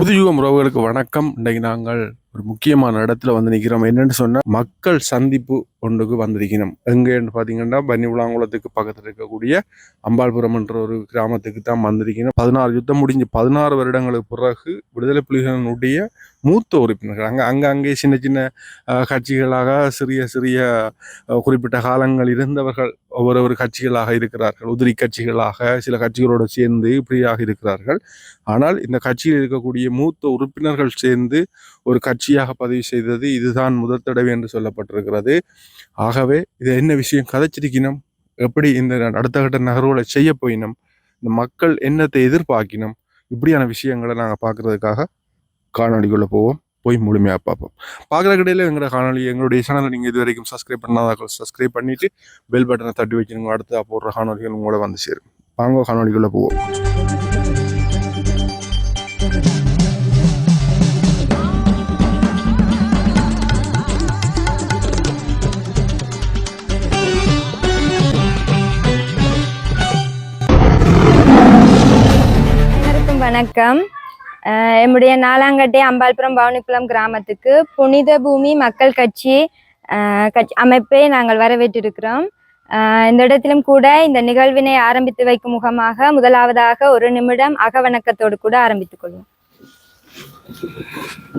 புதுயுகம் உறவுகளுக்கு வணக்கம். இன்றைக்கு நாங்கள் ஒரு முக்கியமான இடத்துல வந்து நிற்கிறோம். என்னென்னு சொன்னால் மக்கள் சந்திப்பு ஒன்றுக்கு வந்திருக்கணும். எங்கேன்னு பார்த்தீங்கன்னா பன்னிவிளாங்குளத்துக்கு பக்கத்தில் இருக்கக்கூடிய அம்பாள்புரம் என்ற ஒரு கிராமத்துக்கு தான் வந்திருக்கணும். 16 யுத்தம் முடிஞ்சு 16 வருடங்களுக்கு பிறகு விடுதலை புலிகளினுடைய மூத்த உறுப்பினர்கள் அங்கே சின்ன சின்ன கட்சிகளாக சிறிய சிறிய குறிப்பிட்ட காலங்கள் இருந்தவர்கள் ஒவ்வொரு கட்சிகளாக இருக்கிறார்கள். உதிரி கட்சிகளாக சில கட்சிகளோடு சேர்ந்து இப்படியாக இருக்கிறார்கள். ஆனால் இந்த கட்சியில் இருக்கக்கூடிய மூத்த உறுப்பினர்கள் சேர்ந்து ஒரு கட்சியாக பதிவு செய்தது இதுதான் முதல் தடவை என்று சொல்லப்பட்டிருக்கிறது. ஆகவே இது என்ன விஷயம் கதைச்சிருக்கணும், எப்படி இந்த அடுத்த கட்ட நகர்வுகளை செய்ய போயினோம், இந்த மக்கள் என்னத்தை எதிர்பார்க்கணும், இப்படியான விஷயங்களை நாங்கள் பார்க்கறதுக்காக காணொலிக்குள்ளே போய் முழுமையாக பார்ப்போம். பார்க்குற கடையில் எங்களோட காணொலி எங்களுடைய சேனலை நீங்கள் இது வரைக்கும் சப்ஸ்கிரைப் பண்ணாதான் சப்ஸ்கிரைப் பண்ணிவிட்டு பெல் பட்டனை தட்டி வச்சுருங்க. அடுத்து போடுற காணொலிகள் உங்களோட வந்து சேரும். வாங்க காணொலிக்குள்ளே போவோம். வணக்கம். என்னுடைய நாலாங்கட்டை அம்பாள்புரம் பவனிக்குளம் கிராமத்துக்கு புனித பூமி மக்கள் கட்சி அமைப்பை நாங்கள் வரவேற்றிருக்கிறோம். இந்த இடத்திலும் கூட இந்த நிகழ்வினை ஆரம்பித்து வைக்கும் முகமாக முதலாவதாக ஒரு நிமிடம் அகவணக்கத்தோடு கூட ஆரம்பித்துக் கொள்வோம்.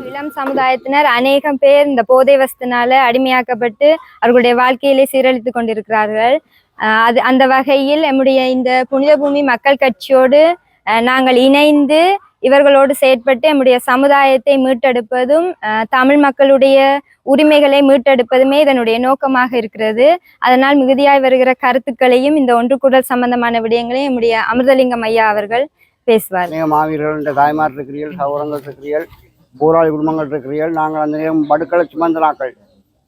இளம் சமுதாயத்தினர் அநேகம் பேர் இந்த போதை வசத்தினால அடிமையாக்கப்பட்டு அவர்களுடைய வாழ்க்கையிலே சீரழித்து கொண்டிருக்கிறார்கள். அந்த வகையில் நம்முடைய இந்த புனித பூமி மக்கள் கட்சியோடு நாங்கள் இணைந்து இவர்களோடு செயற்பட்டு நம்முடைய சமுதாயத்தை மீட்டெடுப்பதும் தமிழ் மக்களுடைய உரிமைகளை மீட்டெடுப்பதுமே இதனுடைய நோக்கமாக இருக்கிறது. அதனால் மிகுதியாய் வருகிற கருத்துக்களையும் இந்த ஒன்றுகூடல் சம்பந்தமான விடயங்களையும் நம்முடைய அமிர்தலிங்கம் ஐயா அவர்கள் பேசுவார். மாவீரர்கள் தாய்மார் இருக்கிறீர்கள், சகோதரங்கள் இருக்கிறீர்கள், போராளி குடும்பங்கள் இருக்கிறீர்கள். நாங்கள் அந்த நேரம் படுக்களை சுமந்த நாட்கள்.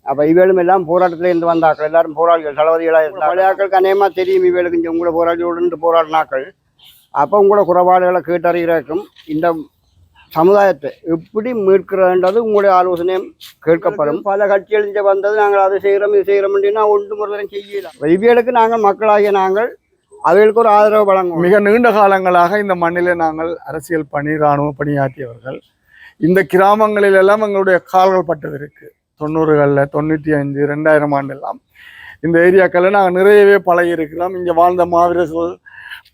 அப்போ இவேலும் எல்லாம் போராட்டத்தில் இருந்து வந்தாக்கள், எல்லாரும் போராளிகள் தளபதிகளாக இருந்தால் பழையாக்களுக்கு அநேகமாக தெரியும் இவேலுக்கு இந்த உங்களோட போராளிகளுடன் போராடினாக்கள். அப்போ உங்களோட குறைபாடுகளை கேட்டறிகிறக்கும் இந்த சமுதாயத்தை எப்படி மீட்கிறன்றது உங்களுடைய ஆலோசனையும் கேட்கப்படும். பல கட்சிகள் இங்கே வந்தது நாங்கள் அதை செய்கிறோம் இது செய்கிறோம் அப்படின்னா ஒன்று முறையும் செய்யலாம். இவ்வியலுக்கு நாங்கள் மக்களாகிய நாங்கள் அவைகளுக்கு ஒரு ஆதரவு வழங்கும். மிக நீண்ட காலங்களாக இந்த மண்ணிலே நாங்கள் அரசியல் பணி இராணுவ பணியாற்றியவர்கள். இந்த கிராமங்களில் எல்லாம் எங்களுடைய கால்கள் பட்டது இருக்கு. 90களில் 95 2000 ஆண்டெல்லாம் இந்த ஏரியாக்களில் நாங்கள் நிறையவே பழகி இருக்கிறோம். இங்கே வாழ்ந்த மாவீரர்கள்,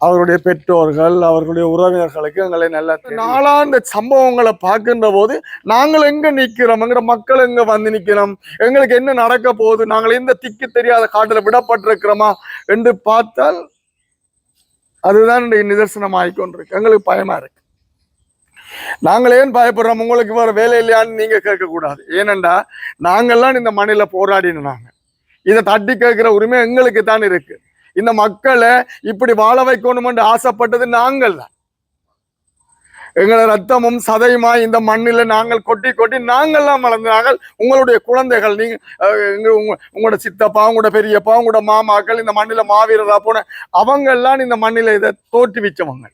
அவருடைய பெற்றோர்கள், அவர்களுடைய உறவினர்களுக்கு எங்களை நல்லா நாளாந்த சம்பவங்களை பார்க்கின்ற போது நாங்கள் எங்க நிற்கிறோம், எங்கிற மக்கள் எங்க வந்து நிற்கிறோம், எங்களுக்கு என்ன நடக்க போகுது, நாங்கள் எந்த திக்கு தெரியாத காட்டில் விடப்பட்டிருக்கிறோமா என்று பார்த்தால் அதுதான் நிதர்சனம் ஆகிக்கொண்டிருக்கு. எங்களுக்கு பயமா இருக்கு. நாங்கள் ஏன் பயப்படுறோம், உங்களுக்கு வேற வேலை இல்லையான்னு நீங்க கேட்கக்கூடாது. ஏனென்றா நாங்கள்லாம் இந்த மண்ணில போராடினாங்க. இதை தட்டி கேட்கிற உரிமை எங்களுக்கு தான் இருக்கு. இந்த மக்களை இப்படி வாழ வைக்கணும் என்று ஆசைப்பட்டது நாங்கள் தான். எங்களை ரத்தமும் சதையுமா இந்த மண்ணில நாங்கள் கொட்டி கொட்டி நாங்கள்லாம் வளர்ந்தார்கள். உங்களுடைய குழந்தைகள், நீங்க உங்களோட சித்தப்பா, உங்களோட பெரியப்பா, உங்களோட மாமாக்கள் இந்த மண்ணில மாவீரரா போன அவங்கெல்லாம் இந்த மண்ணில இதை தோற்றுவிச்சவங்க.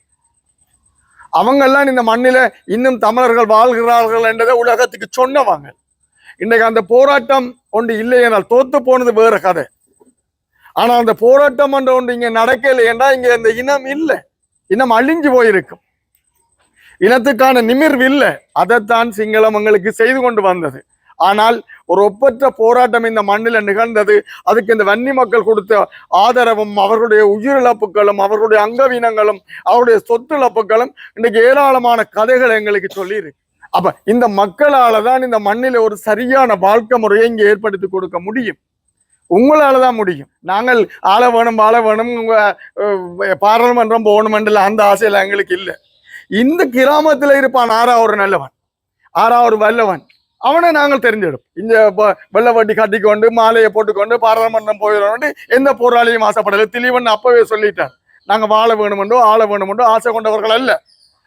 அவங்கெல்லாம் இந்த மண்ணில இன்னும் தமிழர்கள் வாழ்கிறார்கள் என்றதை உலகத்துக்கு சொன்னவங்க. இன்னைக்கு அந்த போராட்டம் ஒன்று இல்லை என்றால் தோத்து போனது வேற கதை. ஆனா அந்த போராட்டம் என்ற ஒன்று இங்க நடக்கலையேண்டா இங்க இந்த இனம் இல்லை, இனம் அழிஞ்சு போயிருக்கும். இனத்துக்கான நிமிர்வு இல்லை. அதைத்தான் சிங்களம் எங்களுக்கு செய்து கொண்டு வந்தது. ஆனால் ஒரு ஒப்பற்ற போராட்டம் இந்த மண்ணில் நிகழ்ந்தது. அதுக்கு இந்த வன்னி மக்கள் கொடுத்த ஆதரவும் அவர்களுடைய உயிரிழப்புகளும் அவர்களுடைய அங்கவீனங்களும் அவருடைய சொத்து இழப்புகளும் இன்றைக்கு ஏராளமான கதைகள் எங்களுக்கு சொல்லியிருக்கு. அப்ப இந்த மக்களால தான் இந்த மண்ணில ஒரு சரியான வாழ்க்கை முறையை இங்க ஏற்படுத்தி கொடுக்க முடியும். உங்களால தான் முடியும். நாங்கள் ஆள வேணும் வாழ வேணும், பாராளுமன்றம் போகணுமென்றல அந்த ஆசையில எங்களுக்கு இல்லை. இந்த கிராமத்துல இருப்பான் ஒரு நல்லவன், ஒரு வல்லவன், அவனை நாங்கள் தெரிஞ்சிடும். இந்த வெள்ள வட்டி கட்டிக்கொண்டு மாலையை போட்டுக்கொண்டு பாராளுமன்றம் போயிடணும் எந்த போராளியும் ஆசைப்படலை. திலீவன் அப்பவே சொல்லிட்டார், நாங்க வாழ வேணுமென்றோ ஆள வேணுமென்றோ ஆசை கொண்டவர்கள் அல்ல.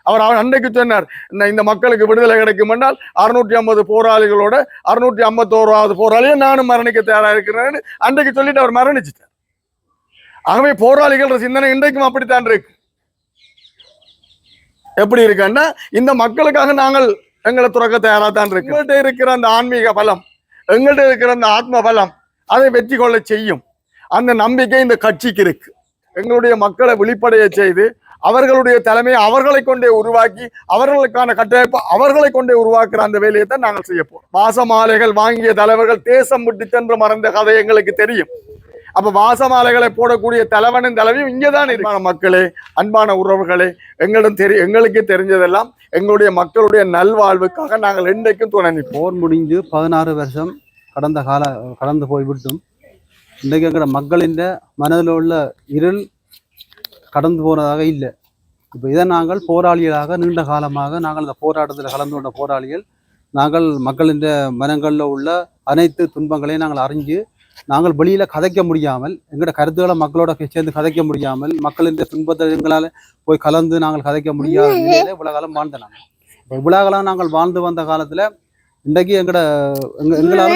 அவர் அன்றைக்கு சொன்னார், இந்த மக்களுக்கு விடுதலை கிடைக்கும் என்றால் 650 போராளிகளோட 651வது போராளியை நானும் மரணிக்க தயாராக இருக்கிறேன் அன்றைக்கு சொல்லிட்டு அவர் மரணிச்சிட்டார். ஆகவே போராளிகள் சிந்தனை இன்றைக்கும் அப்படித்தான் இருக்கு. எப்படி இருக்குன்னா இந்த மக்களுக்காக நாங்கள் எங்களை துறக்க தயாராக தான் இருக்கு. எங்கள்கிட்ட இருக்கிற அந்த ஆன்மீக பலம், எங்கள்கிட்ட இருக்கிற அந்த ஆத்ம பலம் அதை வெற்றி கொள்ள செய்யும். அந்த நம்பிக்கை இந்த கட்சிக்கு இருக்கு. எங்களுடைய மக்களை விழிப்படைய செய்து அவர்களுடைய தலைமையை அவர்களை கொண்டே உருவாக்கி அவர்களுக்கான கட்டமைப்பு அவர்களை கொண்டே உருவாக்குற அந்த வேலையை தான் நாங்கள் செய்ய போறோம். வாசமாலைகள் வாங்கிய தலைவர்கள் தேசம் விட்டு சென்று மறைந்த கதை எங்களுக்கு தெரியும். அப்ப வாசமாலைகளை போடக்கூடிய தலைவனும் தலைவியும் இங்கேதான் இருக்கான. மக்களே, அன்பான உறவுகளே, எங்களுக்கு தெரிஞ்சதெல்லாம் எங்களுடைய மக்களுடைய நல்வாழ்வுக்காக நாங்கள் இன்றைக்கும் துணை நிற்போம். போர் முடிஞ்சு 16 வருஷம் கடந்து போய்விட்டும் இன்றைக்கு எங்கிற மக்களின் மனதில் உள்ள இருள் கடந்து போனதாக இல்லை. இப்போ இதை நாங்கள் போராளிகளாக நீண்ட காலமாக நாங்கள் இந்த போராட்டத்தில் கலந்து கொண்ட போராளிகள் நாங்கள் மக்களின் மனங்களில் உள்ள அனைத்து துன்பங்களையும் நாங்கள் அறிஞ்சு நாங்கள் வெளியில் கதைக்க முடியாமல் எங்களோட கருத்துக்களை மக்களோட சேர்ந்து கதைக்க முடியாமல் மக்களின் துன்பத்தை எங்களால் போய் கலந்து நாங்கள் கதைக்க முடியாத நிலையில இவ்வளோ காலம் வாழ்ந்த நாங்கள் இவ்வளோ காலம் நாங்கள் வாழ்ந்து வந்த காலத்தில் இன்றைக்கு எங்களால்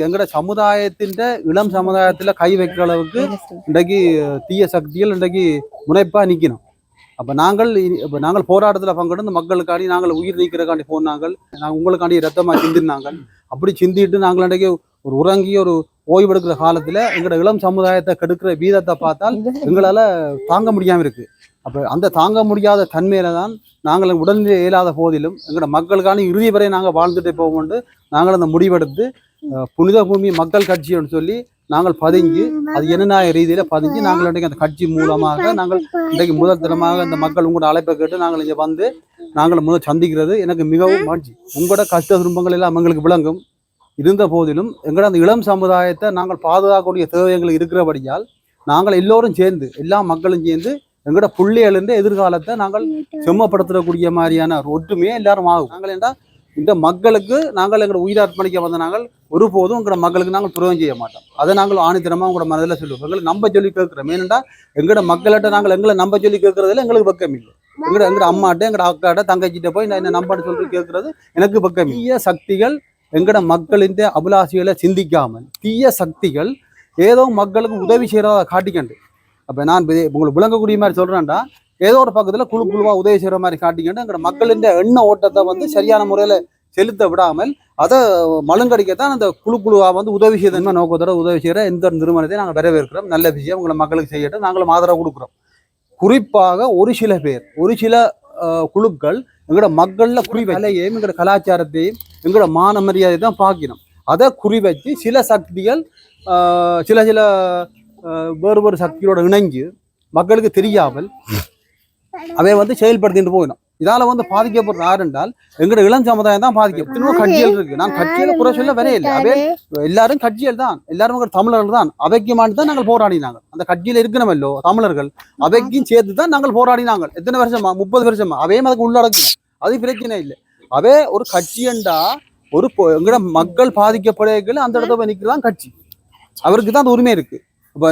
எங்களோட சமுதாயத்தின் இளம் சமுதாயத்துல கை வைக்கிற அளவுக்கு இன்றைக்கு தீய சக்திகள் இன்றைக்கு முனைப்பா நிக்கணும். அப்ப நாங்கள் போராட்டத்துல பங்கெடுத்து மக்களுக்காண்டி நாங்கள் உயிர் நீக்கிறக்காண்டி போனாங்கள். நாங்கள் உங்களுக்காண்டி ரத்தமா சிந்தினாங்கள். அப்படி சிந்திட்டு நாங்கள் இன்றைக்கு ஒரு உறங்கி ஒரு ஓய்வெடுக்கிற காலத்துல எங்களோட இளம் சமுதாயத்தை கெடுக்கிற வீதத்தை பார்த்தால் எங்களால தாங்க முடியாம இருக்கு. அப்ப அந்த தாங்க முடியாத தன்மையில தான் நாங்கள் உடல்நிலை இயலாத போதிலும் எங்களோட மக்களுக்கான இறுதி வரை நாங்கள் வாழ்ந்துட்டு போவோம்னு நாங்கள் அந்த முடிவெடுத்து புனித பூமி மக்கள் கட்சின்னு சொல்லி நாங்கள் பதிஞ்சு அது ஜனநாயக ரீதியில பதிஞ்சு நாங்கள் இன்றைக்கு அந்த கட்சி மூலமாக நாங்கள் இன்றைக்கு முதல் தரமாக இந்த மக்கள் உங்களோட அழைப்பை கேட்டு நாங்கள் இங்கே வந்து நாங்கள் முதல் சந்திக்கிறது எனக்கு மிகவும் மகிழ்ச்சி. உங்களோட கஷ்ட துன்பங்கள் எல்லாம் எங்களுக்கு விளங்கும். இருந்த போதிலும் எங்களோட அந்த இளம் சமுதாயத்தை நாங்கள் பாதுகாக்கக்கூடிய தேவை எங்களுக்கு இருக்கிறபடியால் நாங்கள் எல்லோரும் சேர்ந்து எல்லா மக்களும் சேர்ந்து எங்களோட பிள்ளைகளின் எதிர்காலத்தை நாங்கள் செம்மப்படுத்தக்கூடிய மாதிரியான ஒரு ஒற்றுமையை எல்லாரும் ஆகும். நாங்கள் என்றால் இந்த மக்களுக்கு நாங்கள் எங்களோட உயிரார்ப்பணிக்க வந்த நாங்கள் ஒருபோதும் எங்களோட மக்களுக்கு நாங்கள் துரோகம் செய்ய மாட்டோம். அதை நாங்கள் ஆணித்தரமாக உங்களோட மனதில் சொல்லுவோம். எங்களை நம்ப சொல்லி கேட்குறோம். ஏனென்றா எங்களோட மக்கள்கிட்ட நாங்கள் எங்களை நம்ப சொல்லி கேட்கறதுல எங்களுக்கு பக்கம் இல்லை. எங்களோட அம்மாட்ட எங்களோட அக்காட்ட தங்கச்சிட்ட போய் நான் என்ன நம்பன்னு சொல்லி கேட்கறது எனக்கு பக்கம். தீய சக்திகள் எங்களோட மக்களின் அபிலாசிகளை சிந்திக்காமல் தீய சக்திகள் ஏதோ மக்களுக்கு உதவி செய்யறதை காட்டிக்கண்டு. அப்போ நான் உங்களுக்கு விளங்கக்கூடிய மாதிரி சொல்கிறேன்டா ஏதோ ஒரு பக்கத்தில் குழுவாக உதவி செய்கிற மாதிரி காட்டிக்கிட்டு எங்களோட மக்களின் எண்ண ஓட்டத்தை வந்து சரியான முறையில் செலுத்த விடாமல் அதை மழுங்கடிக்கத்தான் அந்த குழுவாக வந்து உதவி செய்த நோக்கத்தோட உதவி செய்கிற எந்த நிறுவனத்தையும் நாங்கள் வரவேற்கிறோம். நல்ல விஷயம் உங்களை மக்களுக்கு செய்யட்டும். நாங்களும் ஆதரவு கொடுக்குறோம். குறிப்பாக ஒரு சில குழுக்கள் எங்களோட மக்களில் குறிவையும் எங்களோட கலாச்சாரத்தையும் எங்களோட மான மரியாதை தான் பார்க்கணும். அதை குறிவச்சு சில சக்திகள் சில வேறு சக்தியோட இணைஞ்சு மக்களுக்கு தெரியாமல் அவை வந்து செயல்படுத்திட்டு போயிடும். இதால வந்து பாதிக்கப்படுற யார் என்றால் எங்களோட இளம் சமுதாயம் தான் பாதிக்கப்படும். கட்சிகள் இருக்கு. நான் கட்சியில குறை சொல்ல வரையில்லை. அவை எல்லாரும் கட்சிகள் தான். எல்லாரும் தமிழர்கள் தான். அவைக்குமான்னு தான் நாங்கள் போராடினாங்க. அந்த கட்சியில இருக்கணுமல்லோ தமிழர்கள் அவைக்கும் சேர்த்து தான் நாங்கள் போராடினாங்க. எத்தனை வருஷமா? 30 வருஷமா. அவையும் அதுக்கு உள்ளடக்கணும். அது பிரச்சனை இல்லை. அவே ஒரு கட்சியண்டா ஒரு எங்களோட மக்கள் பாதிக்கப்படுகிற அந்த இடத்துல போய் நிற்கலாம் கட்சி. அவருக்கு தான் அந்த உரிமை இருக்கு. இப்போ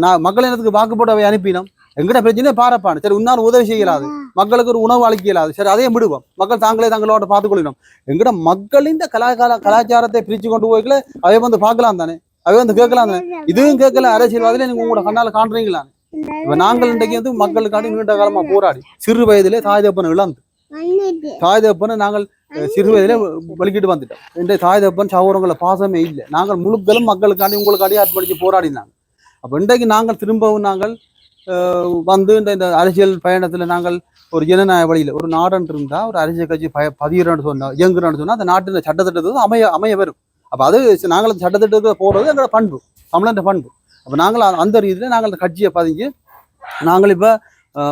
நான் மக்கள் இனத்துக்கு வாக்குப்போட்டு அவை அனுப்பினோம். எங்கட பிரச்சனை பாரப்பானு. சரி, உன்னால உதவி செய்யலாது, மக்களுக்கு ஒரு உணவு அளிக்க இயலாது. சரி, அதையும் விடுவோம். மக்கள் தங்களோட பார்த்துக்கொள்ளணும். எங்கட மக்கள் இந்த கலாச்சாரத்தை பிரிச்சு கொண்டு போய்க்கல அவை வந்து பார்க்கலாம் தானே, அவை வந்து கேட்கலாம் தானே. இதுவும் கேட்கல. அரசியல்வாதில நீங்க உங்களோட கண்ணால காண்றீங்களான்னு. இப்ப நாங்கள் இன்றைக்கு வந்து மக்களுக்காண்டி நீண்ட காலமா போராடி சிறு வயதிலே தாய் தப்பனை இழந்து தாய் தப்பனை நாங்கள் சிறு வயதிலே வலிக்கிட்டு வந்துட்டோம். இன்றைய தாய் தப்பன் சகோதரங்கள பாசமே இல்லை. நாங்கள் முழுக்களும் மக்களுக்காண்டி உங்களுக்காண்டி அர்ப்பணிச்சு போராடினாங்க. அப்போ இன்றைக்கு நாங்கள் திரும்பவும் நாங்கள் வந்து இந்த அரசியல் பயணத்தில் நாங்கள் ஒரு ஜனநாயக வழியில் ஒரு நாடுன்னு இருந்தால் ஒரு அரசியல் கட்சி பதிகிறோன்னு சொன்னால் இயங்குறோன்னு சொன்னால் அந்த நாட்டின் சட்டத்திட்டத்துக்கு அமைய வரும். அப்போ அது நாங்கள் சட்டத்திட்டத்துக்கு போகிறது எங்களோட பண்பு, தமிழன் பண்பு. அப்போ நாங்கள் அந்த ரீதியில் நாங்கள் அந்த கட்சியை பதிஞ்சு நாங்கள் இப்போ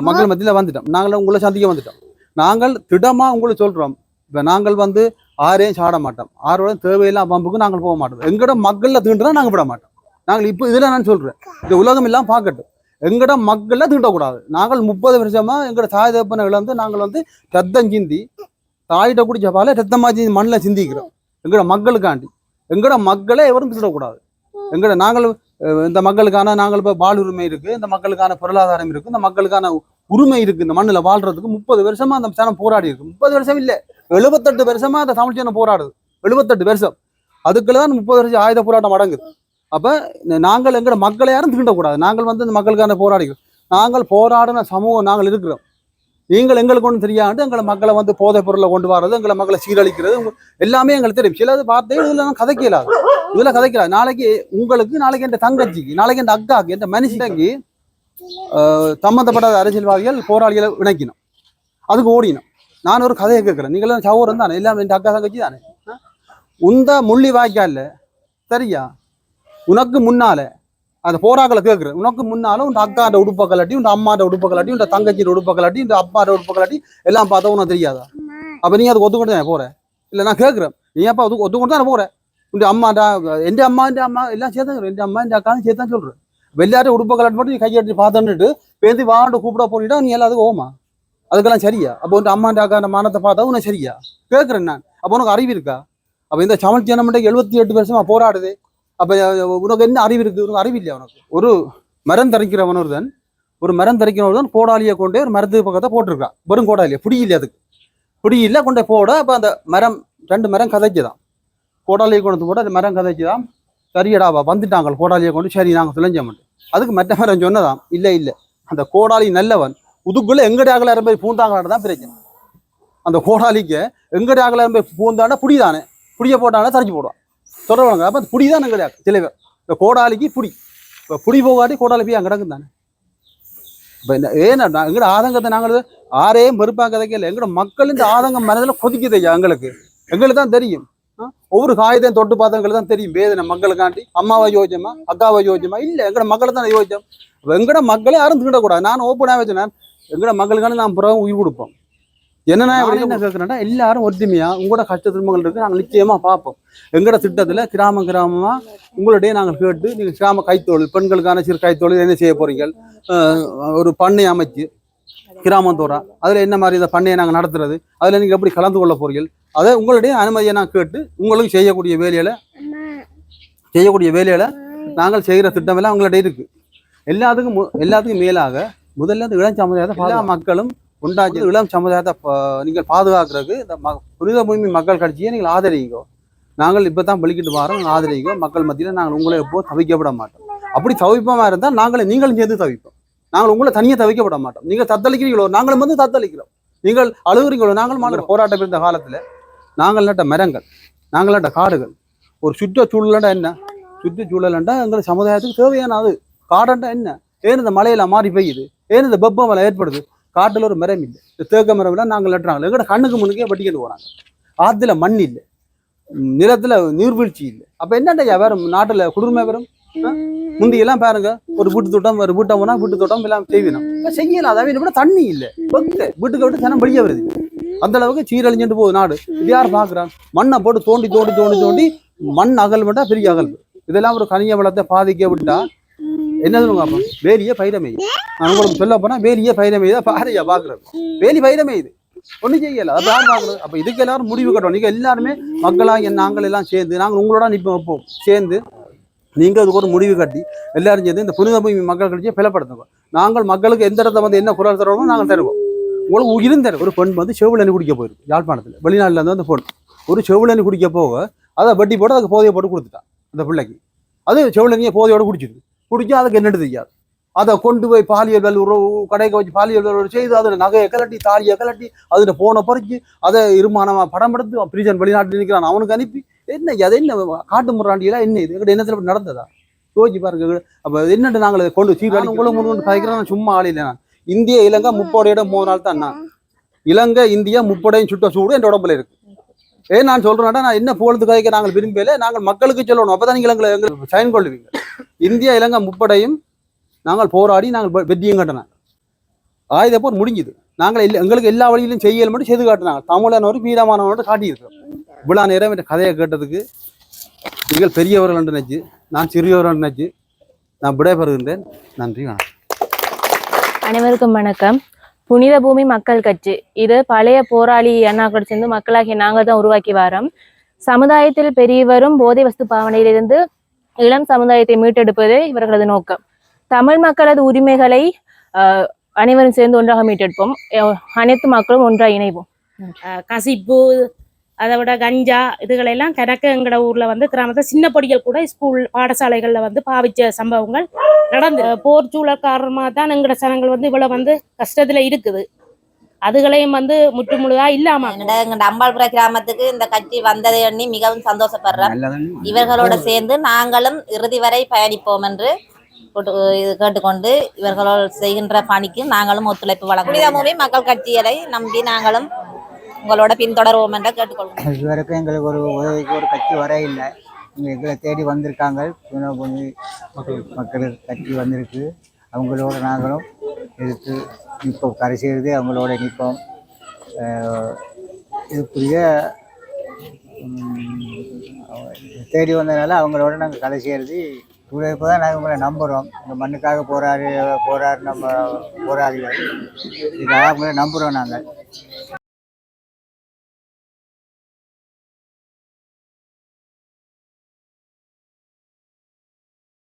மக்கள் மத்தியில் வந்துட்டோம். நாங்கள் உங்களை சந்திக்க வந்துட்டோம். நாங்கள் திடமாக உங்களுக்கு சொல்கிறோம். இப்போ நாங்கள் வந்து ஆரையும் சாட மாட்டோம். ஆரோட தேவையில்லாம் பம்புக்கு நாங்கள் போக மாட்டோம். எங்களோட மக்களில் தீண்டுனா நாங்கள் விட மாட்டோம். நாங்கள் இப்போ இதில் நான் சொல்கிறேன், இந்த உலகம் எல்லாம் பார்க்கட்டும். எங்கட மக்கள்ல தீண்டக்கூடாது. நாங்கள் 30 வருஷமா எங்கட தாய் தகப்பனை இழந்து நாங்கள் வந்து ரத்தம் சிந்தி தாயிட்ட குடிச்ச பால ரத்தமாச்சி மண்ணில் சிந்திக்கிறோம். எங்கட மக்களுக்காண்டி எங்கட மக்களை எவரும் தீண்டக்கூடாது. நாங்கள் இந்த மக்களுக்கான நாங்கள் இப்போ வாழ் உரிமை இருக்கு, இந்த மக்களுக்கான பொருளாதாரம் இருக்கு, இந்த மக்களுக்கான உரிமை இருக்கு. இந்த மண்ணில் வாழ்றதுக்கு 30 வருஷமா அந்த சனம் போராடி இருக்கு. 30 வருஷம் இல்லை, 78 வருஷமா அந்த தமிழ் சனம் போராடுது. 78 வருஷம். அதுக்குள்ளதான் 30 வருஷம் ஆயுத போராட்டம் அடங்குது. அப்ப நாங்கள் எங்கட மக்களை யாரும் தீண்டக்கூடாது. நாங்கள் வந்து இந்த மக்களுக்கான போராடிக்கிறோம். நாங்கள் போராடின சமூகம் நாங்கள் இருக்கிறோம். நீங்கள் எங்களுக்கு ஒன்றும் தெரியாது. எங்களை மக்களை வந்து போதைப் பொருளை கொண்டு வர்றது, எங்களை மக்களை சீரழிக்கிறது எல்லாமே எங்களுக்கு தெரியும். சிலது பார்த்து இதுல கதைக்கலாது, இதுல கதைக்கலாது. நாளைக்கு உங்களுக்கு, நாளைக்கு என் தங்கச்சிக்கு, நாளைக்கு என் அக்காக்கு, என் மனுஷிக்கு சம்மந்தப்பட்ட அரசியல்வாதிகள் போராளிகளை இணைக்கணும், அதுக்கு ஓடினோம். நான் ஒரு கதையை கேட்குறேன், நீங்களும் சகோதரன் தானே, எல்லாம் என் அக்கா தங்கச்சி தானே. உந்த முள்ளி வாய்க்கால சரியா, உனக்கு முன்னால அந்த போராக்களை கேட்குறேன், உனக்கு முன்னால உன் அக்காண்ட உடுப்பை கலாட்டி, உன் அம்மாண்ட உடுப்பை கலாட்டி, உன் தங்கச்சியோட உடுப்பை கலாட்டி, இந்த அப்பாண்ட உடுப்பை கலாட்டி எல்லாம் பார்த்தா உனக்கு தெரியாதா? அப்போ நீ அதுக்கு ஒத்துக்கொண்டு தானே போற? இல்லை நான் கேட்குறேன், நீ அப்பா ஒத்துக்கொண்டு தானே போற? உன் அம்மாண்டா எந்த அம்மா எல்லாம் சேர்த்தாங்க, எந்த அம்மா இந்த அக்காவும் சேர்த்தான் சொல்றேன். எல்லாரும் உடுப்பை கலாட்டி மட்டும் நீ கையெடுத்து பார்த்துட்டு பேசி வாண்டு கூப்பிட போனிட்டா நீ எல்லாத்துக்கும் ஓமா? அதுக்கெல்லாம் சரியா? அப்போ உன் அம்மாண்ட அக்காண்ட மானத்தை பார்த்தா உனக்கு சரியா? கேட்குறேன் நான். அப்போ உனக்கு அறிவு இருக்கா? அப்போ இந்த தமிழ் ஜனமண்டை 78 வருஷமா போராடுது. அப்போ உனக்கு என்ன அறிவு இருக்கு? உனக்கு அறிவு இல்லையா? உனக்கு ஒரு மரம் தரிக்கிறவனர்தான், ஒரு மரம் தரிக்கிறவன் கோடாலியை கொண்டே ஒரு மரத்துக்கு பக்கத்தை போட்டிருக்கான். வெறும் கோடாலியை பிடி இல்லை, அதுக்கு பிடி இல்லை கொண்டே போட. அப்போ அந்த மரம் 2 மரம் கதைச்சுதான், கோடாலியை கொண்டு போட அந்த மரம் கதைச்சுதான். சரியடாவா வந்துட்டாங்க கோடாலியை கொண்டு, சரி நாங்கள் துளைஞ்சோம். அதுக்கு மற்ற மரம் சொன்னதாம், இல்லை இல்லை அந்த கோடாலி நல்லவன், உதுக்குள்ள எங்கடைய அகல போய் பூந்தாங்களான்னு தான் பிரச்சனை. அந்த கோடாலிக்கு எங்கடைய அகல போய் பூந்தாண்டா புடிதானே, புடிய போட்டானே தரைச்சி போடுவான் சொல்றவங்க. அப்போ புடி தான் எங்கடைய சிலவர், இந்த கோடாலிக்கு புடி. இப்போ புடி போகாட்டி கோடாலி போய் அங்கே கிடக்கு தானே. இப்போ இந்த ஏன்னா எங்கட ஆதங்கத்தை நாங்கள் ஆரையும் வெறுப்பாக கதைக்கல, எங்கட மக்கள் இந்த ஆதங்கம் மனதில் கொதிக்குது ஐயா. எங்களுக்கு தான் தெரியும், ஒவ்வொரு காயத்தையும் தொட்டு பார்த்தவங்களுக்கு தான் தெரியும் வேதனை மக்களுக்காண்டி. அம்மாவை யோசிச்சோமா, அக்காவை யோசிச்சோமா? இல்லை, எங்கட மக்களை தான் யோசிச்சோம். எங்கட மக்களே யாரும் திண்டக்கூடாது. நான் ஓப்பனாக வச்சேன், எங்கட மக்களுக்காண்டி நான் பிறகு உயிர் கொடுப்போம். என்னன்னா என்ன கேட்குறேன்னா, எல்லாரும் ஒற்றுமையா உங்களோட கஷ்ட துன்பங்கள் இருக்கு, நாங்கள் நிச்சயமா பார்ப்போம். எங்கட திட்டத்தில் கிராமமா உங்களுடைய நாங்கள் கேட்டு, நீங்கள் கிராம கைத்தொழில், பெண்களுக்கான சிறு கைத்தொழில் என்ன செய்ய போறீங்க, ஒரு பண்ணை அமைச்சு கிராமத்தோட அதில் என்ன மாதிரி இந்த பண்ணையை நாங்கள் நடத்துறது, அதில் நீங்கள் எப்படி கலந்து கொள்ள போறீர்கள், அதை உங்களுடைய அனுமதியை நான் கேட்டு உங்களுக்கு செய்யக்கூடிய வேலையில நாங்கள் செய்கிற திட்டம் எல்லாம் உங்கள்கிட்ட இருக்கு. எல்லாத்துக்கும் மேலாக முதல்ல இந்த இளம் சமுதாயத்தை எல்லா மக்களும் உண்டாச்சு. இளம் சமுதாயத்தை நீங்கள் பாதுகாக்கிறதுக்கு இந்த புனித பூமி மக்கள் கட்சியை நீங்கள் ஆதரிங்க. நாங்கள் இப்போ தான் வெளிக்கிட்டு வரோம், ஆதரிங்க. மக்கள் மத்தியில் நாங்கள் உங்களை எப்போ தவிக்கப்பட மாட்டோம். அப்படி தவிப்பமாக இருந்தால் நீங்களும் சேர்ந்து தவிப்போம். நாங்கள் உங்களை தனியாக தவிக்கப்பட மாட்டோம். நீங்கள் தத்தளிக்கிறீங்களோ, நாங்களும் வந்து தத்தளிக்கிறோம். நீங்கள் அழுகுறீங்களோ, நாங்கள் போராட்டம் இருந்த காலத்தில் நாங்கள் நட்ட மரங்கள், நாங்கள் நட்ட காடுகள், ஒரு சுற்றுச்சூழலண்டா என்ன, சுற்றுச்சூழலண்டா எங்கள் சமுதாயத்துக்கு தேவையானது. காடண்டா என்ன, ஏன் இந்த மலையில மாறி பெய்யுது, ஏன் இந்த வெப்ப மலை ஏற்படுது, காட்டில் ஒரு மரம் இல்லை, இந்த தேக்க மரம் எல்லாம் நாங்கள் நட்டுறாங்க. எங்கட கண்ணுக்கு முன்னுக்கே வெட்டிக்கிட்டு போறாங்க. ஆற்றுல மண் இல்லை, நிலத்துல நீர்வீழ்ச்சி இல்லை. அப்ப என்னண்டா வேற நாட்டுல குளிர்மை வரும்? முந்தியெல்லாம் பாருங்க, ஒரு வீட்டு தோட்டம் போனா வீட்டு தோட்டம் எல்லாம் செய்யணும், செய்யலாம். அதாவது கூட தண்ணி இல்லை, வீட்டுக்கு விட்டு ஜனம் வெளியே வருது. அந்த அளவுக்கு சீரழிஞ்சுட்டு போகுது நாடு. இது யார் பாக்குறான்? மண்ணை போட்டு தோண்டி தோண்டி தோண்டி தோண்டி மண் அகல் விட்டா பெரிய அகல்வு. இதெல்லாம் ஒரு கனிய வளத்தை பாதிக்க விட்டா என்ன சொல்லுங்க, வேலியே பயிரமையுது. நான் உங்களுக்கு சொல்ல போனா வேலியே பயிரமையுதா பாறையா பாக்குறது, வேலி பயிரமையுது, ஒன்றும் செய்யல. அது யார் பாக்குறது? அப்ப இதுக்கு எல்லாரும் முடிவு கட்டணும். நீங்க எல்லாருமே மக்களாக நாங்கள் எல்லாம் சேர்ந்து, நாங்கள் உங்களோட நிற்போம், வைப்போம் சேர்ந்து. நீங்க அதுக்கு ஒரு முடிவு கட்டி எல்லாரும் சேர்ந்து இந்த புனித பூமி மக்கள் கட்சியை பலப்படுத்துங்க. நாங்கள் மக்களுக்கு எந்த இடத்த வந்து என்ன குரல் தருவோமோ நாங்கள் தருவோம். உங்களுக்கு உயிரும் தரும். ஒரு பெண் வந்து செவிலனி குடிக்க போயிருக்கு யாழ்ப்பாணத்தில், வெளிநாட்டில் இருந்து அந்த பொண்ணு ஒரு செவிலனி குடிக்க போக அதை வட்டி போட்டு அதுக்கு போதையை போட்டு கொடுத்துட்டான் அந்த பிள்ளைக்கு. அது செவிலனியை போதையோடு குடிச்சிருக்கு. குடிச்சா அதுக்கு என்னென்னு தெரியாது. அதை கொண்டு போய் பாலியல் உறவு கடைக்கு வச்சு பாலியல் உறவு செய்து அதில் நகையை கலட்டி தாலியை கலட்டி அதில் போனை பறிச்சு அதை இருமானமாக படம் எடுத்து பிரிஜன் வெளிநாட்டில் நிற்கிறான் அவனுக்கு அனுப்பி என்ன அது என்ன காட்டு முறாண்டியெல்லாம் என்ன இது எங்கள்கிட்ட என்னத்தில் நடந்ததா யோசிச்சு பாருங்க. அப்போ என்னட்டு நாங்கள் கொண்டு சீராடி உங்களுக்கு முன்னு கதைக்கிறேன். சும்மா ஆளில்லை. நான் இந்திய இலங்கை முப்படையோட 3 நாள் தான். நான் இலங்கை இந்தியா முப்படையும் சுட்ட சூடு என் உடம்புல இருக்கு. ஏன் நான் சொல்றேன்னா, நான் என்ன போலத்து கதைக்க நாங்கள் விரும்பல, நாங்கள் மக்களுக்கு சொல்லணும். அப்பதான் நீங்கள் எங்களுக்கு சைன் கொள்ளுவீங்க. இந்தியா இலங்கை முப்படையும் நாங்கள் போராடி நாங்கள் வெற்றியும் கட்டினோம். ஆயுத போர் முடிஞ்சுது. நாங்கள் எங்களுக்கு எல்லா வழியிலும் செய்யல் மட்டும் செய்து காட்டினாங்க. தமிழனோடு வீரமானவனோடு காட்டியிருக்கோம். இவ்வளோ நேரம் இந்த கதையை கேட்டதுக்கு நீங்கள் பெரியவர்கள் என்று நினைச்சு, நான் சிறியவர்கள் நினைச்சு நான் விடைபெறுகின்றேன். நன்றி, வணக்கம். அனைவருக்கும் வணக்கம். புனித பூமி மக்கள் கட்சி இது பழைய போராளி அண்ணாக்கள் சேர்ந்து மக்களாகிய நாங்கள் தான் உருவாக்கி வரோம். சமுதாயத்தில் பெரியவரும் போதை வஸ்து பாவனையிலிருந்து இளம் சமுதாயத்தை மீட்டெடுப்பதே இவர்களது நோக்கம். தமிழ் மக்களது உரிமைகளை அனைவரும் சேர்ந்து ஒன்றாக மீட்டெடுப்போம். அனைத்து மக்களும் ஒன்றாக இணைவோம். கசிப்பு, அதை விட கஞ்சா, இதுகளெல்லாம் கணக்கு எங்களோட ஊர்ல வந்து கிராமத்தில் சின்ன பொடிகள் கூட ஸ்கூல் பாடசாலைகள்ல வந்து பாவிச்ச சம்பவங்கள் நடந்து, போர் சூழல் காரணமாக தான் எங்களோட சனங்கள் வந்து இவ்வளவு வந்து கஷ்டத்துல இருக்குது. அதுகளையும் வந்து முற்று முழுதா இல்லாம எங்க அம்பாள்புர கிராமத்துக்கு இந்த கட்சி வந்ததை எண்ணி மிகவும் சந்தோஷப்படுறோம். இவர்களோட சேர்ந்து நாங்களும் இறுதி வரை பயணிப்போம் என்று இது கேட்டுக்கொண்டு இவர்களால் செய்கின்ற பணிக்கு நாங்களும் ஒத்துழைப்பு வழங்க புனித பூமி மக்கள் கட்சியை நம்பி நாங்களும் உங்களோட பின்தொடர்வோம் என்று கேட்டுக்கொள்கிறோம். இதுவரைக்கும் எங்களுக்கு ஒரு உதவிக்கு ஒரு கட்சி வர இல்லை. எங்களை தேடி வந்திருக்காங்க. புனித பூமி மக்கள் கட்சி வந்திருக்கு. அவங்களோட நாங்களும் எதிர்த்து நிற்போம். கரை செய்து அவங்களோட நிற்போம். இதுக்குரிய தேடி வந்ததுனால அவங்களோட நாங்கள் கரை செய்கிறது இப்போ தான் நாங்கள் உங்களை நம்புகிறோம். இந்த மண்ணுக்காக போராடி நம்ம போராளிகள் இதுக்காக அவங்கள நம்புகிறோம் நாங்கள்.